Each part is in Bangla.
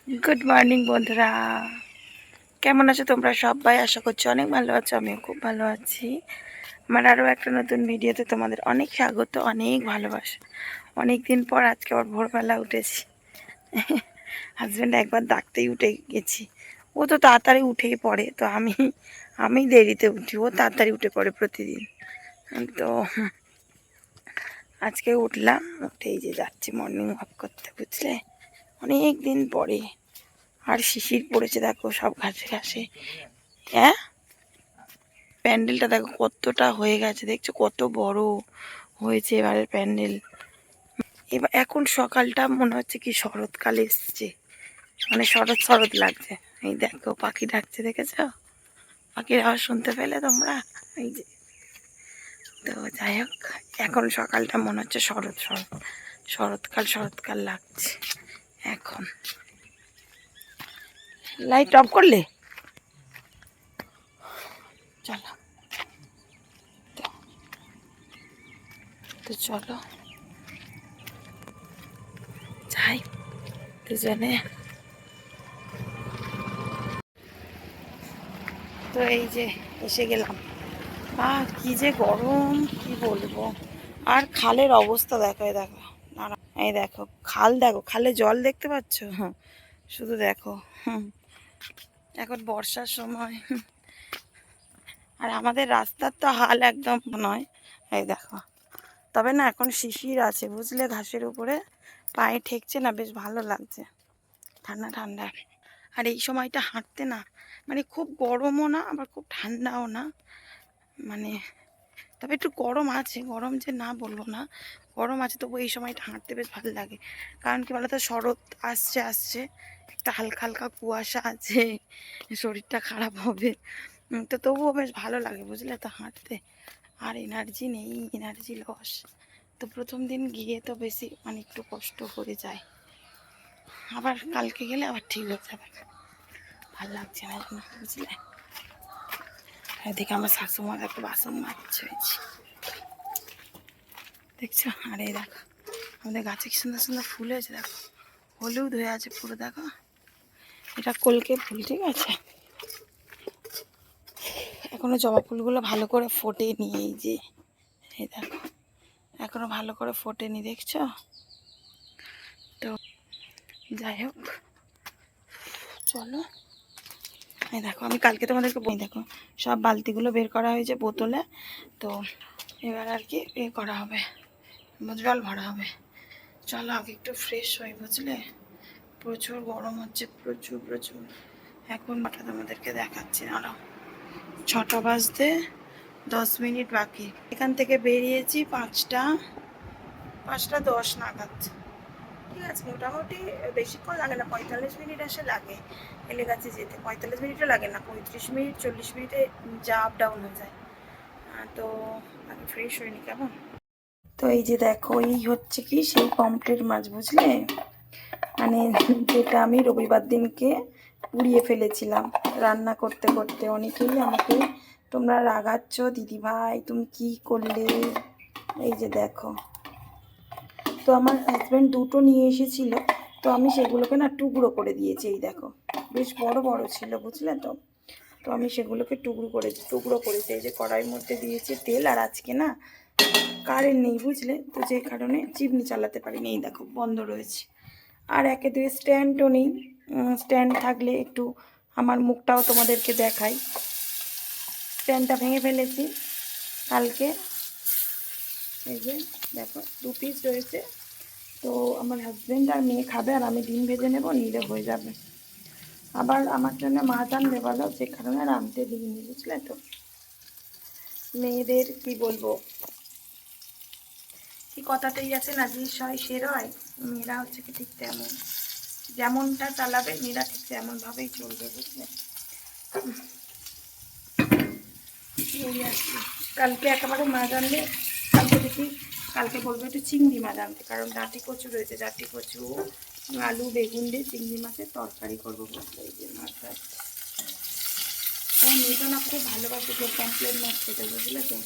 গুড মর্নিং বন্ধুরা, কেমন আছো তোমরা সবাই? আশা করছি অনেক ভালো আছো, আমিও খুব ভালো আছি। আমার আরও একটা নতুন ভিডিওতে তোমাদের অনেক স্বাগত, অনেক ভালোবাসা। অনেক দিন পর আজকে আবার ভোরবেলা উঠেছি। হাজব্যান্ড একবার ডাকতেই উঠে গেছি। ও তো তাড়াতাড়ি উঠেই পড়ে, তো আমি দেরিতে উঠি, ও তাড়াতাড়ি উঠে পড়ে প্রতিদিন। তো আজকে উঠলাম, উঠেই যে যাচ্ছি মর্নিং ওয়াক করতে, বুঝলে, অনেক দিন পরে। আর শিশির পড়েছে দেখো সব ঘাসে ঘাসে। হ্যাঁ, প্যান্ডেলটা দেখো কতটা হয়ে গেছে, দেখছো কত বড় হয়েছে এবারের প্যান্ডেল। এবার এখন সকালটা মনে হচ্ছে কি শরৎকালে এসছে, মানে শরৎ শরৎ লাগছে। এই দেখো পাখি ডাকছে, দেখেছো? পাখির আওয়াজ শুনতে পেলে তোমরা? এই যে, তো যাই হোক, এখন সকালটা মনে হচ্ছে শরৎ শরৎ, শরৎকাল শরৎকাল লাগছে এখন। লাইট অফ করলে? চলো, তো চলো যাই দুজনে। তো এই যে এসে গেলাম। কি যে গরম, কি বলবো। আর খালের অবস্থা দেখো, এই দেখো, এই দেখো খাল, দেখো খালে জল দেখতে পাচ্ছ? হ্যাঁ, শুধু দেখো। এখন বর্ষার সময়। আর আমাদের রাস্তার তো হাল একদম নয়, এই দেখো। তবে না, এখন শিশির আছে বুঝলে, ঘাসের উপরে পায়ে ঠেকছে না, বেশ ভালো লাগছে, ঠান্ডা ঠান্ডা। আর এই সময়টা হাঁটতে না, মানে খুব গরমও না আবার খুব ঠান্ডাও না, মানে তবে একটু গরম আছে, গরম যে না বলবো না, গরম আছে, তবু এই সময়টা হাঁটতে বেশ ভালো লাগে। কারণ কি বলতো, শরৎ আসছে আসছে, একটা হালকা হালকা কুয়াশা আছে, শরীরটা খারাপ হবে, তো তবুও বেশ ভালো লাগে বুঝলে তো হাঁটতে। আর এনার্জি নেই, এনার্জি লস। তো প্রথম দিন গিয়ে তো বেশি মানে একটু কষ্ট করে যায়, আবার কালকে গেলে আবার ঠিক হয়ে যাবে। ভালো লাগছে না জন্য, বুঝলে। এদিকে আমার শাশুমা দেখো বাসন মাজছে, দেখছো? আর এই দেখো আমাদের গাছে কি সুন্দর সুন্দর ফুল হয়েছে, দেখো হলুদ হয়ে আছে পুরো, দেখো এটা কলকে ফুল, ঠিক আছে। এখনো জবা ফুলগুলো ভালো করে ফোটেনি, এই যে এই দেখো এখনো ভালো করে ফোটেনি, দেখছো? তো যাই হোক, চলো। এই দেখো আমি কালকে তোমাদেরকে বলি, দেখো সব বালতিগুলো বের করা হয়েছে বোতলে। তো এবার আর কি এ করা হবে, জল ভরা হবে। চলো আগে একটু ফ্রেশ হই, বুঝলে, প্রচুর গরম হচ্ছে, প্রচুর প্রচুর। এখন হঠাৎ আমাদেরকে দেখাচ্ছি, দাঁড়াও, 6টা বাজতে 10 মিনিট বাকি। এখান থেকে বেরিয়েছি 5টা 10 নাগাদ, ঠিক আছে। মোটামুটি বেশিক্ষণ লাগে না, 45 মিনিট এসে লাগে এলেগাছি যেতে। 45 মিনিটও লাগে না, 35 মিনিট 40 মিনিটে যা আপ ডাউন হয়ে যায়। তো আমি ফ্রেশ হইনি কেমন। তো এই যে দেখো, এই হচ্ছে কি সেই পমফ্রেট মাছ, বুঝলে, মানে যেটা আমি রবিবার দিনকে পুড়িয়ে ফেলেছিলাম রান্না করতে করতে। অনেকেই আমাকে তোমরা রাগাচ্ছ, দিদিভাই তুমি কি করলে। এই যে দেখো, তো আমার হাজব্যান্ড দুটো নিয়ে এসেছিল, তো আমি সেগুলোকে না টুকরো করে দিয়েছি। এই দেখো বেশ বড় বড় ছিল, বুঝলে তো। তো আমি সেগুলোকে টুকরো করেছি। এই যে কড়াইয়ের মধ্যে দিয়েছি তেল। আর আজকে না কারেন্ট নেই, বুঝলে তো, যে কারণে চিমনি চালাতে পারিনি। এই দেখো বন্ধ রয়েছে। আর একে দুই স্ট্যান্ডও নেই, স্ট্যান্ড থাকলে একটু আমার মুখটাও তোমাদেরকে দেখাই। স্ট্যান্ডটা ভেঙে ফেলেছি কালকে। এই যে দেখো 2 পিস রয়েছে। তো আমার হাজব্যান্ড আর মেয়ে খাবে, আর আমি ডিম ভেজে নেবো, নিলে হয়ে যাবে। আবার আমার জন্য মাছ আনবে বলো, যে কারণে আর আনতে দিইনি, বুঝলে তো। মেয়েদের কি বলবো, কি কথাতেই আছে না, যে সয় সে রয়। মেয়েরা হচ্ছে কি ঠিক তেমন, যেমনটা চালাবে মেয়েরা ঠিক তেমনভাবেই চলবে, বুঝলে। এই আর কি। কালকে একেবারে মাছ আনলে, কালকে দেখি, কালকে বলবো একটু চিংড়ি মাছ আনতে, কারণ ডাঁটি কচু রয়েছে, ডাঁটি কচু আলু বেগুন দিয়ে চিংড়ি মাছের তরকারি করবো, বুঝলে। এই যে মাছ আছে, আমার মেয়েটা না খুব ভালোবাসে তো পমফ্রেট মাছ খেতে, বুঝলে তো।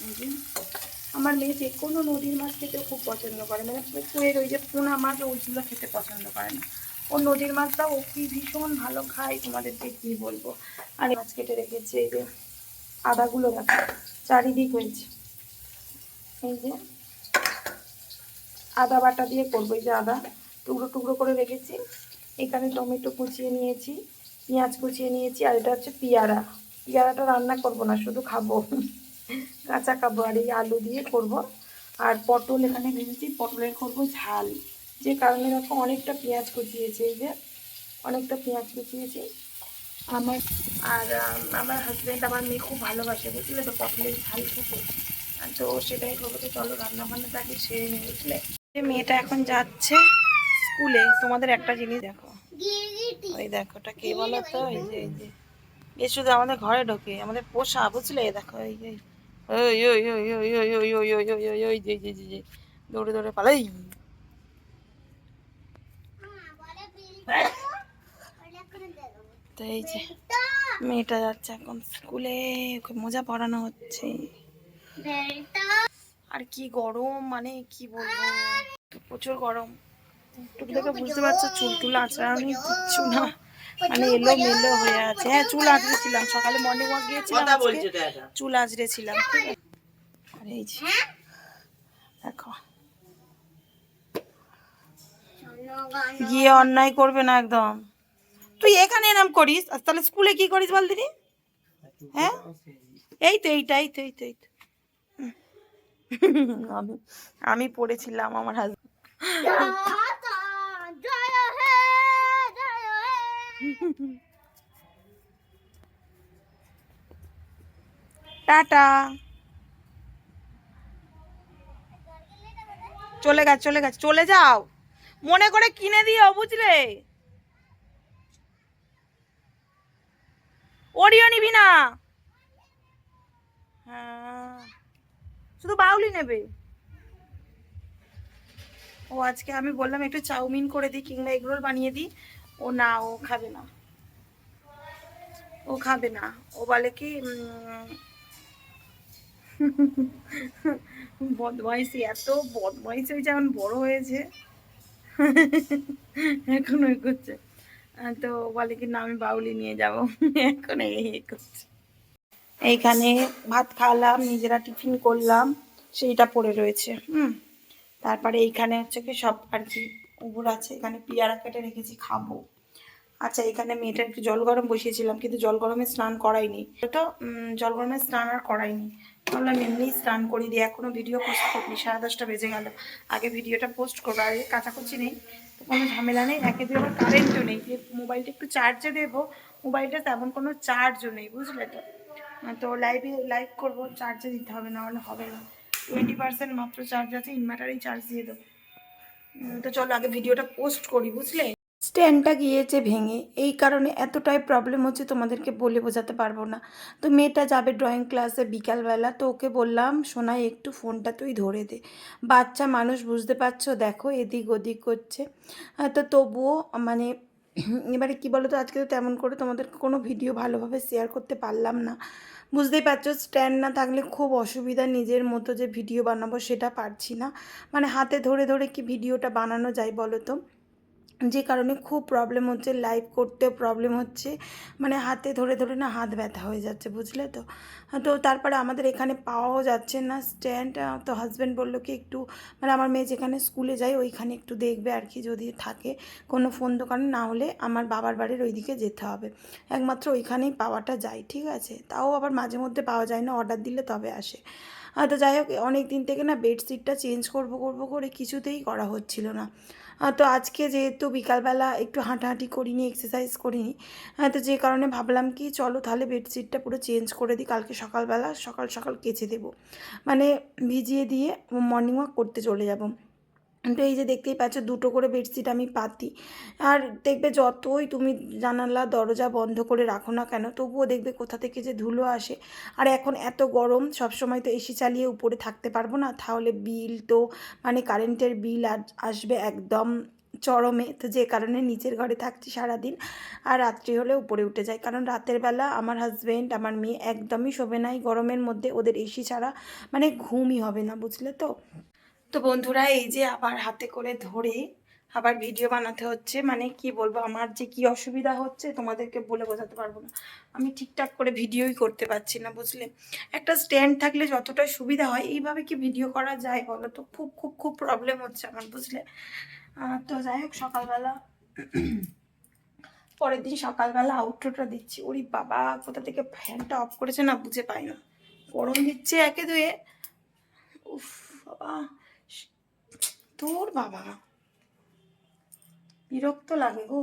এই যে আমার মেয়ে যে কোনো নদীর মাছ খেতেও খুব পছন্দ করে, মানে পুকুরের ওই যে পোনা মাছ ওইগুলো খেতে পছন্দ করে না। ও নদীর মাছটা ও কি ভীষণ ভালো খায়, তোমাদেরকে কী বলবো। আর মাছ কেটে রেখেছে, এই যে আদাগুলো দেখো চারিদিক হয়েছে, এই যে আদা বাটা দিয়ে করবো। এই যে আদা টুকরো টুকরো করে রেখেছি, এখানে টমেটো কুচিয়ে নিয়েছি, পেঁয়াজ কুচিয়ে নিয়েছি, আর এটা হচ্ছে পেয়ারা। পেয়ারাটা রান্না করব না, শুধু খাবো, কাঁচা খাবো। আর এই আলু দিয়ে করব। আর পটল এখানে ভেজেছি, পটলের করবো ঝাল, যে কারণে দেখো অনেকটা পেঁয়াজ কুচিয়েছি, এই যে অনেকটা পেঁয়াজ কুচিয়েছি। আমার আর আমার হাজব্যান্ড আমার মেয়ে খুব ভালোবাসে বুঝলে তো পটলের ঝাল খেতে, তো সেটাই করবো। তো চলো রান্না বান্নাটা আগে সেরে নিই বুঝলে। মেয়েটা এখন যাচ্ছে স্কুলে। তোমাদের একটা জিনিস দেখো, ওই দেখো ওটা কে বলো তো, এই যে এ শুধু আমাদের ঘরে ঢোকে, আমাদের পোষা বুঝলে। দেখো এই যে ওই ওই ওই ওই ওই ওই ওই ওই ওই ওই ওই যে যে যে দৌড়ে দৌড়ে পালাই। তো এই যে মেয়েটা যাচ্ছে এখন স্কুলে, ওকে মোজা পরানো হচ্ছে। আর কি গরম, মানে কি বলবো, প্রচুর গরম। একটু দেখে বুঝতে পারছো চুল টুল আঁচড়ানি কিচ্ছু না, মানে এলো মেলো হয়ে আছে। হ্যাঁ চুল আঁচড়েছিলাম সকালে, মর্নিং ওয়াক গিয়েছিলাম, চুল আঁচড়েছিলাম। ঠিক আছে, আর এই যে দেখো গিয়ে অন্যায় করবে না একদম। তুই এখানে এরম করিস, আর তাহলে স্কুলে কি করিস বল দিদি? হ্যাঁ এই তো এইটা, এই তো এই তো এই তো আমি আমি পড়েছিলাম আমার হাজবেন্ড। টাটা, চলে গেছে চলে গেছে, চলে যাও, মনে করে কিনে দিও বুঝলে। ওরিও নিবি না? হ্যাঁ শুধু বাউলি নেবে। ও আজকে আমি বললাম একটু চাউমিন করে দিই কিংবা এগরোল বানিয়ে দিই, ও না, ও খাবে না, ও খাবে না। ও বলে কি বদমাইশি, এত বদমাইশি হয়েছে, এখন বড় হয়েছে এখন ওই করছে। তো বলে কি না আমি বাউলি নিয়ে যাব এখন এই করছে। এইখানে ভাত খাওয়ালাম, নিজেরা টিফিন করলাম, সেইটা পড়ে রয়েছে। তারপরে এইখানে হচ্ছে কি সব আর কি উবুর আছে, এখানে পেয়ারা কেটে রেখেছি খাবো। আচ্ছা এখানে মেয়েটা একটু জল গরম বসিয়েছিলাম, কিন্তু জল গরমে স্নান করাইনি, তো জল গরমে স্নান আর করাইনি, ভাবলাম এমনি স্নান করি দিয়ে। এখনও ভিডিও পোস্ট করিনি, 10:30 বেজে গেল, আগে ভিডিওটা পোস্ট করবো। আর কাচাকুচি নেই তো কোনো ঝামেলা নেই, একে দিয়ে আবার কারেন্টও নেই, যে মোবাইলটা একটু চার্জে দেবো, মোবাইলটা তেমন কোনো চার্জও নেই বুঝলে তো। তো লাইভ করবো, চার্জে দিতে হবে, না হলে হবে না, 20% মাত্র চার্জ আছে, ইনভার্টারেই চার্জ দিয়ে দেবো। তো চলো আগে ভিডিওটা পোস্ট করি বুঝলে। স্ট্যান্ডটা গিয়েছে ভেঙে, এই কারণে এতটাই প্রবলেম হচ্ছে তোমাদেরকে বলে বোঝাতে পারবো না। তো মেয়েটা যাবে ড্রয়িং ক্লাসে বিকালবেলা, তো ওকে বললাম সোনাই একটু ফোনটা তুই ধরে দে, বাচ্চা মানুষ বুঝতে পারছো, দেখো এদিক ওদিক করছে। তো তবুও মানে এবারে কি বলো তো, আজকে তো তেমন করে তোমাদের কোনো ভিডিও ভালোভাবে শেয়ার করতে পারলাম না, বুঝতেই পারছো স্ট্যান্ড না থাকলে খুব অসুবিধা, নিজের মতো যে ভিডিও বানাবো সেটা পারছি না, মানে হাতে ধরে ধরে কি ভিডিওটা বানানো যায় বলো তো, যে কারণে খুব প্রবলেম হচ্ছে, লাইভ করতেও প্রবলেম হচ্ছে, মানে হাতে ধরে ধরে না হাত ব্যথা হয়ে যাচ্ছে বুঝলে তো। তো তারপরে আমাদের এখানে পাওয়াও যাচ্ছে না স্ট্যান্ড, তো হাজব্যান্ড বললো কি একটু, মানে আমার মেয়ে যেখানে স্কুলে যায় ওইখানে একটু দেখবে আর কি, যদি থাকে কোনো ফোন দোকানে, না হলে আমার বাবার বাড়ির ওইদিকে যেতে হবে, একমাত্র ওইখানেই পাওয়াটা যায়, ঠিক আছে, তাও আবার মাঝে মধ্যে পাওয়া যায় না, অর্ডার দিলে তবে আসে। তো যাই হোক অনেক দিন থেকে না বেডশিটটা চেঞ্জ করবো করবো করে কিছুতেই করা হচ্ছিল না। তো আজকে যেহেতু বিকালবেলা একটু হাঁটাহাঁটি করিনি, এক্সারসাইজ করিনি, তো যে কারণে ভাবলাম কি চলো তাহলে বেডশিটটা পুরো চেঞ্জ করে দিই, কালকে সকালবেলা সকাল সকাল কেচে দেবো, মানে ভিজিয়ে দিয়ে মর্নিং ওয়াক করতে চলে যাব। তো এই যে দেখতেই পাচ্ছ দুটো করে বেডশিট আমি পাতি, আর দেখবে যতই তুমি জানালা দরজা বন্ধ করে রাখো না কেন, তবুও দেখবে কোথা থেকে যে ধুলো আসে। আর এখন এত গরম, সবসময় তো এসি চালিয়ে উপরে থাকতে পারবো না, তাহলে বিল তো মানে কারেন্টের বিল আসবে একদম চরমে, তো যে কারণে নিচের ঘরে থাকছি সারাদিন, আর রাত্রি হলে উপরে উঠে যাই, কারণ রাতের বেলা আমার হাজব্যান্ড আমার মেয়ে একদমই শোবে না এই গরমের মধ্যে, ওদের এসি ছাড়া মানে ঘুমই হবে না, বুঝলে তো। তো বন্ধুরা এই যে আবার হাতে করে ধরে আবার ভিডিও বানাতে হচ্ছে, মানে কি বলবো আমার যে কি অসুবিধা হচ্ছে তোমাদেরকে বলে বোঝাতে পারবো না। আমি ঠিকঠাক করে ভিডিওই করতে পারছি না, বুঝলে। একটা স্ট্যান্ড থাকলে যতটা সুবিধা হয়, এইভাবে কি ভিডিও করা যায় বলো তো? খুব খুব খুব প্রবলেম হচ্ছে আমার, বুঝলে। তো যাই হোক, সকালবেলা পরের দিন সকালবেলা আউটরোটা দিচ্ছি। ওরে বাবা, কোথা থেকে ফ্যানটা অফ করেছে না বুঝে পাই না, গরম দিচ্ছে একে দুয়ে। উফ বাবা, তোর বাবা বিরক্ত লাগে গো।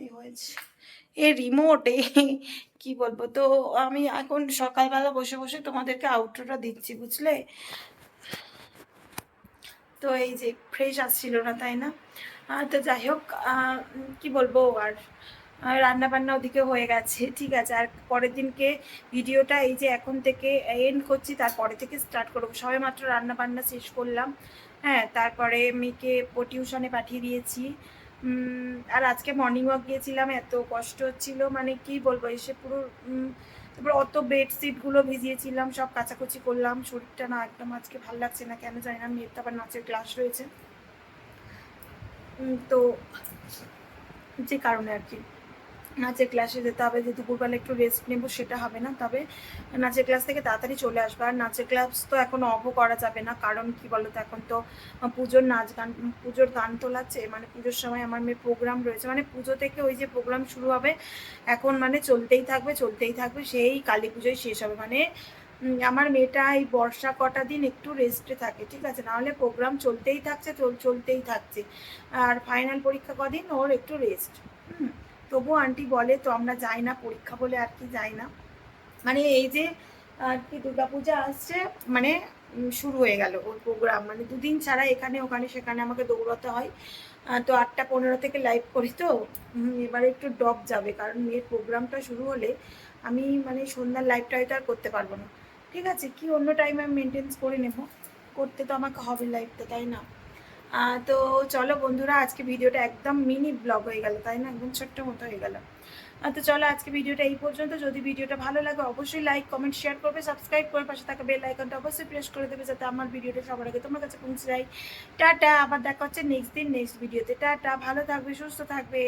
এই হয়েছে এ রিমোট এ, কি বলবো। তো আমি এখন সকালবেলা বসে বসে তোমাদেরকে আউটরোটা দিচ্ছি, বুঝলে। তো এই যে ফ্রেশ আসছিল না, তাই না? তো যাই হোক, কি বলবো আর, রান্না বান্না ওদিকে হয়ে গেছে, ঠিক আছে। আর পরের দিনকে ভিডিওটা এই যে এখন থেকে এন্ড করছি, তারপরে থেকে স্টার্ট করবো। সবে মাত্র রান্না বান্না শেষ করলাম, হ্যাঁ। তারপরে মেয়েকে টিউশনে পাঠিয়ে দিয়েছি। আর আজকে মর্নিং ওয়াক গিয়েছিলাম, এত কষ্ট হচ্ছিল, মানে কি বলবো, এসে পুরো তারপর অত বেডশিটগুলো ভিজিয়েছিলাম, সব কাচাকুচি করলাম। শরীরটা না একদম আজকে ভালো লাগছে না, কেন জানি না। মেয়ের তো আবার নাচের ক্লাস রয়েছে, তো যে কারণে আর কি নাচের ক্লাসে যেতে হবে। যে দুপুরবেলা একটু রেস্ট নেবো সেটা হবে না, তবে নাচের ক্লাস থেকে তাড়াতাড়ি চলে আসবে। আর নাচের ক্লাস তো এখন অফও করা যাবে না, কারণ কি বলো তো, এখন তো পুজোর নাচ গান, পুজোর গান তোলাচ্ছে, মানে পুজোর সময় আমার মেয়ের প্রোগ্রাম রয়েছে, মানে পুজো থেকে ওই যে প্রোগ্রাম শুরু হবে এখন, মানে চলতেই থাকবে চলতেই থাকবে, সেই কালী পুজোয় শেষ হবে। মানে আমার মেয়েটা এই বর্ষা কটা দিন একটু রেস্টে থাকে, ঠিক আছে, নাহলে প্রোগ্রাম চলতেই থাকছে, চলতেই থাকছে। আর ফাইনাল পরীক্ষা কদিন ওর একটু রেস্ট। তবুও আন্টি বলে, তো আমরা যাই না, পরীক্ষা বলে আর কি যাই না। মানে এই যে আর কি দুর্গাপূজা আসছে, মানে শুরু হয়ে গেল ওর প্রোগ্রাম, মানে দুদিন ছাড়া এখানে ওখানে সেখানে আমাকে দৌড়াতে হয়। তো 8টা 15 থেকে লাইভ করি, তো এবারে একটু ড্রপ যাবে, কারণ মেয়ের প্রোগ্রামটা শুরু হলে আমি মানে সন্ধ্যার লাইভটা হয়তো আর করতে পারবো না, ঠিক আছে। কি অন্য টাইমে আমি মেনটেন্স করে নেব, করতে তো আমাকে হবে লাইভটা, তাই না? তো চলো বন্ধুরা, আজকে ভিডিওটা একদম মিনি ব্লগ হয়ে গেল, তাই না, একদম ছোট্ট মতো হয়ে গেল। তো চলো আজকে ভিডিওটা এই পর্যন্ত। যদি ভিডিওটা ভালো লাগে অবশ্যই লাইক কমেন্ট শেয়ার করবে, সাবস্ক্রাইব করে পাশে থাকা বেল আইকনটা অবশ্যই প্রেস করে দেবে, যাতে আমার ভিডিওটা সবার আগে তোমার কাছে পৌঁছে যায়। টাটা, আবার দেখা হচ্ছে নেক্সট দিন নেক্সট ভিডিওতে। টাটা, ভালো থাকবে, সুস্থ থাকবে।